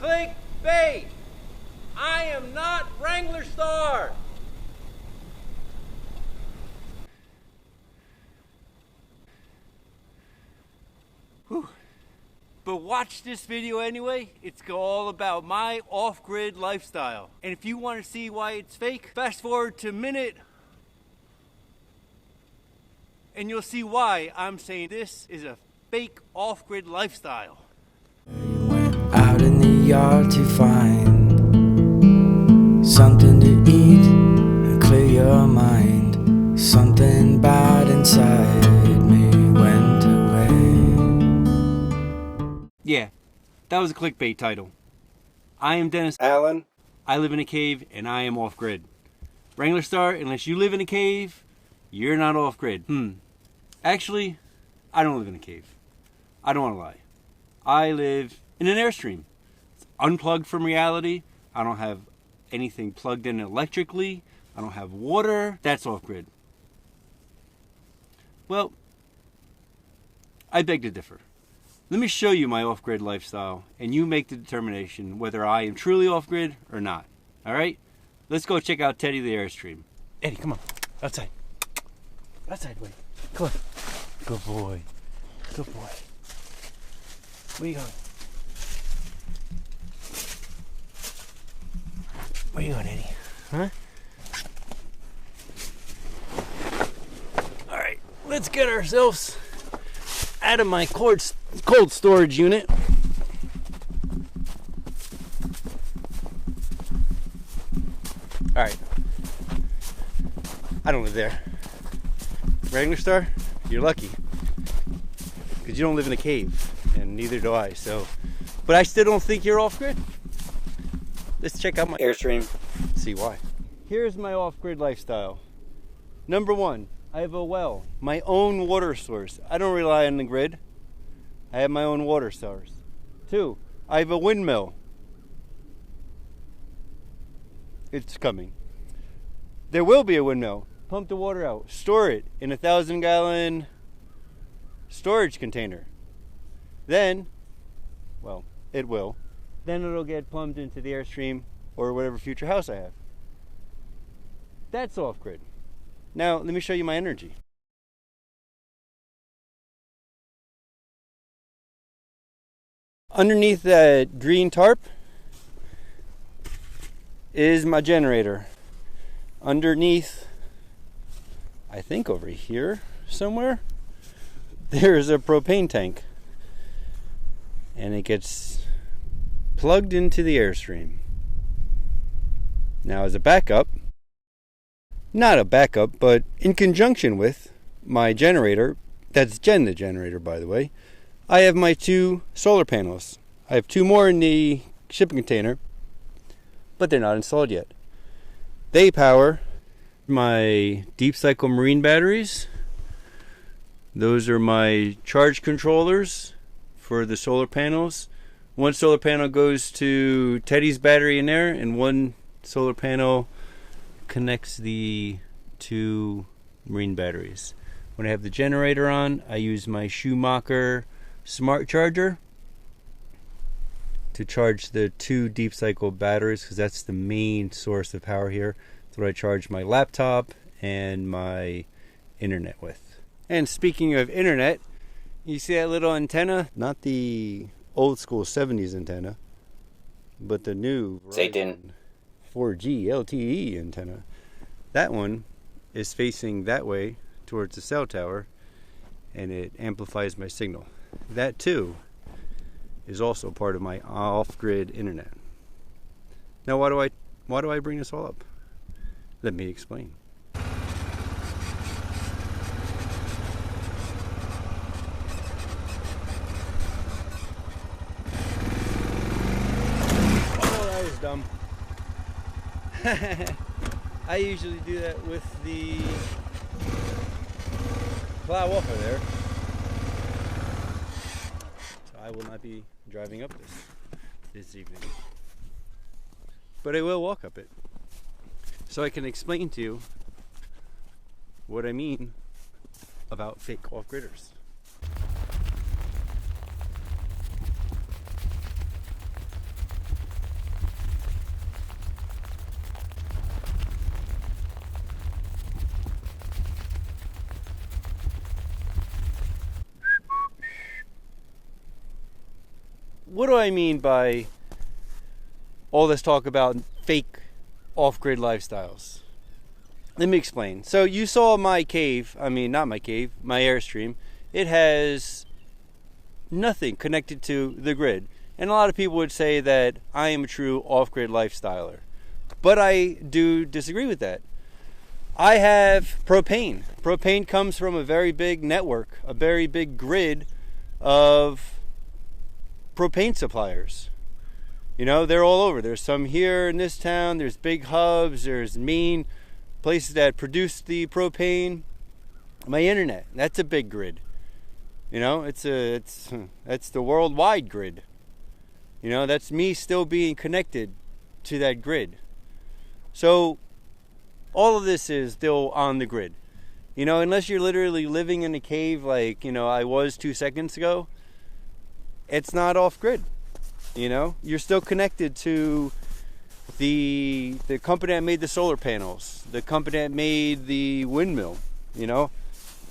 Clickbait! I am not Wrangler Star! Whew. But watch this video anyway. It's all about my off-grid lifestyle. And if you want to see why it's fake, fast forward to minute and you'll see why I'm saying this is a fake off-grid lifestyle. You went out in the yard to find something to eat and clear your mind. Something bad inside me went away. Yeah, that was a clickbait title. I am Dennis Allen. I live in a cave and I am off-grid. Wrangler Star, unless you live in a cave, you're not off-grid. Actually, I don't live in a cave. I don't want to lie. I live in an Airstream. It's unplugged from reality. I don't have anything plugged in electrically. I don't have water. That's off-grid. Well, I beg to differ. Let me show you my off-grid lifestyle, and you make the determination whether I am truly off-grid or not. All right? Let's go check out Teddy the Airstream. Eddie, come on. Outside. Outside, wait. Come on. Good boy. Good boy. Where you going? Where you going, Eddie? Huh? All right, let's get ourselves out of my cold storage unit. All right. I don't live there. Wrangler Star, you're lucky. Because you don't live in a cave, and neither do I, so. But I still don't think you're off-grid. Let's check out my Airstream, see why. Here's my off-grid lifestyle. Number one, I have a well, my own water source. I don't rely on the grid. I have my own water source. Two, I have a windmill. It's coming. There will be a windmill. Pump the water out, store it in a 1,000-gallon storage container. Then, well, it will. Then it'll get pumped into the Airstream or whatever future house I have. That's off-grid. Now, let me show you my energy. Underneath that green tarp is my generator. Underneath, I think over here somewhere, there's a propane tank. And it gets plugged into the Airstream. Now as a backup, not a backup, but in conjunction with my generator, that's Jen the generator by the way, I have my 2 solar panels. I have 2 more in the shipping container, but they're not installed yet. They power my deep cycle marine batteries. Those are my charge controllers for the solar panels. One solar panel goes to Teddy's battery in there, and one solar panel connects the 2 marine batteries. When I have the generator on, I use my Schumacher smart charger to charge the 2 deep cycle batteries, because that's the main source of power here. That's what I charge my laptop and my internet with. And speaking of internet, you see that little antenna? Not the old school 70s antenna, but the new Satan 4G LTE antenna. That one is facing that way towards the cell tower, and it amplifies my signal. That too is also part of my off-grid internet. Now why do I bring this all up? Let me explain. Oh, that was dumb. I usually do that with the plow over there. So I will not be driving up this evening. But I will walk up it. So I can explain to you what I mean about fake off-gridders. what do I mean by all this talk about fake off-grid lifestyles? Let me explain. So you saw my cave, not my cave, my Airstream. It has nothing connected to the grid. And a lot of people would say that I am a true off-grid lifestyler. But I do disagree with that. I have propane. Propane comes from a very big network, a very big grid of propane suppliers. You know, they're all over. There's some here in this town. There's big hubs. There's main places that produce the propane. My internet, that's a big grid. You know, that's the worldwide grid. You know, that's me still being connected to that grid. So all of this is still on the grid. You know, unless you're literally living in a cave like, I was 2 seconds ago, it's not off grid. You know, you're still connected to the company that made the solar panels, the company that made the windmill. You know,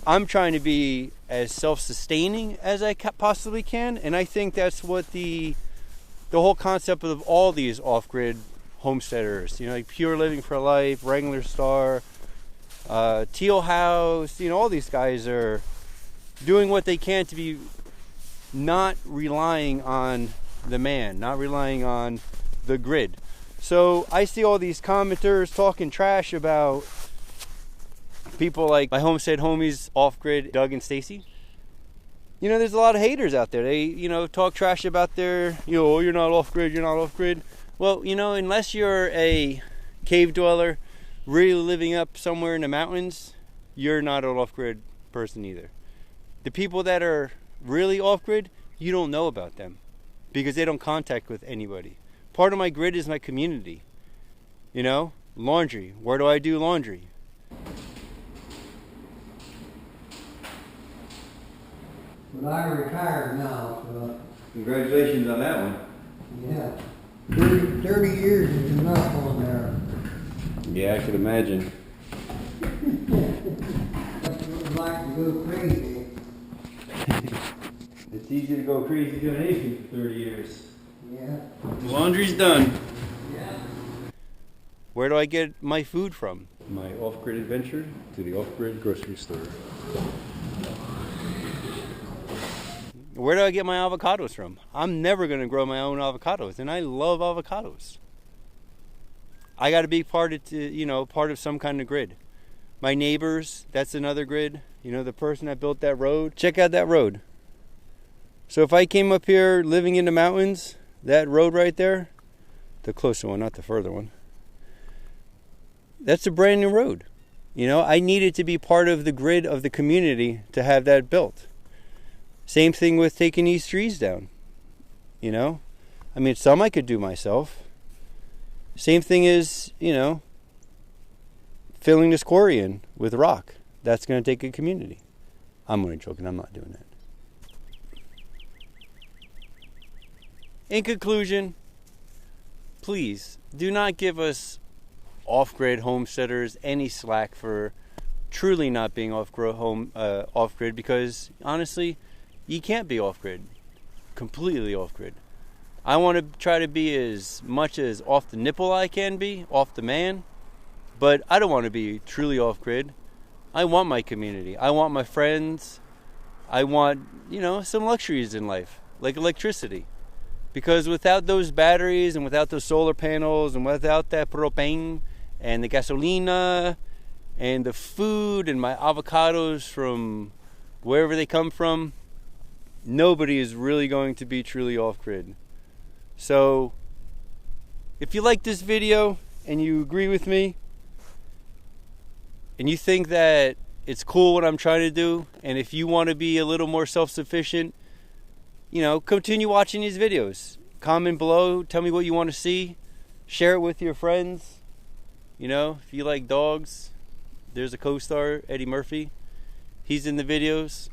I'm trying to be as self-sustaining as I possibly can, and I think that's what the whole concept of all these off-grid homesteaders, like Pure Living for Life, Wrangler Star, Teal House, all these guys are doing what they can to be not relying on the man, not relying on the grid. So I see all these commenters talking trash about people like my homestead homies, Offgrid, Doug and Stacy. There's a lot of haters out there. They, talk trash about their, oh, you're not off-grid, you're not off-grid. Well, unless you're a cave dweller really living up somewhere in the mountains, you're not an off-grid person either. The people that are really off-grid, you don't know about them because they don't contact with anybody. Part of my grid is my community. Laundry. Where do I do laundry? But I retired now, so Congratulations on that one. yeah. 30 years is enough on there. Yeah, I could imagine. I'd like to go crazy. It's easy to go crazy doing anything for 30 years. Yeah. Laundry's done. Yeah. Where do I get my food from? My off-grid adventure to the off-grid grocery store. Where do I get my avocados from? I'm never going to grow my own avocados, and I love avocados. I got to be part of some kind of grid. My neighbors, that's another grid. The person that built that road. Check out that road. So if I came up here living in the mountains, that road right there, the closer one, not the further one, that's a brand new road. I needed to be part of the grid of the community to have that built. Same thing with taking these trees down. Some I could do myself. Same thing is, filling this quarry in with rock. That's going to take a community. I'm only joking. I'm not doing that. In conclusion, please do not give us off-grid homesteaders any slack for truly not being off-grid because, honestly, you can't be off-grid, completely off-grid. I want to try to be as much as off the nipple I can be, off the man, but I don't want to be truly off-grid. I want my community. I want my friends. I want, some luxuries in life, like electricity. Because without those batteries and without those solar panels and without that propane and the gasolina and the food and my avocados from wherever they come from, nobody is really going to be truly off-grid. So, if you like this video and you agree with me and you think that it's cool what I'm trying to do, and if you want to be a little more self-sufficient, continue watching these videos. Comment below, tell me what you want to see. Share it with your friends. If you like dogs, there's a co-star, Eddie Murphy. He's in the videos.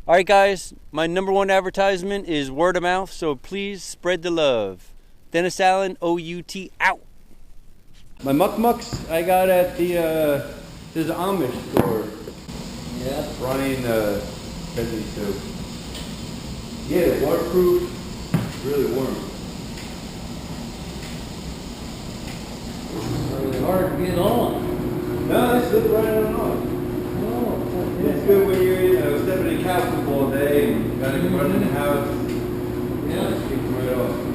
Alright guys, my #1 advertisement is word of mouth, so please spread the love. Dennis Allen, OUT, out. My muck-mucks I got at there's an Amish store. Yeah. Running, yeah, waterproof. Really warm. It's hard to get on. No, they slip right on off. Oh, It's good when you're stepping in cow poop all day and you gotta run in the house. Yeah. It keeps right off.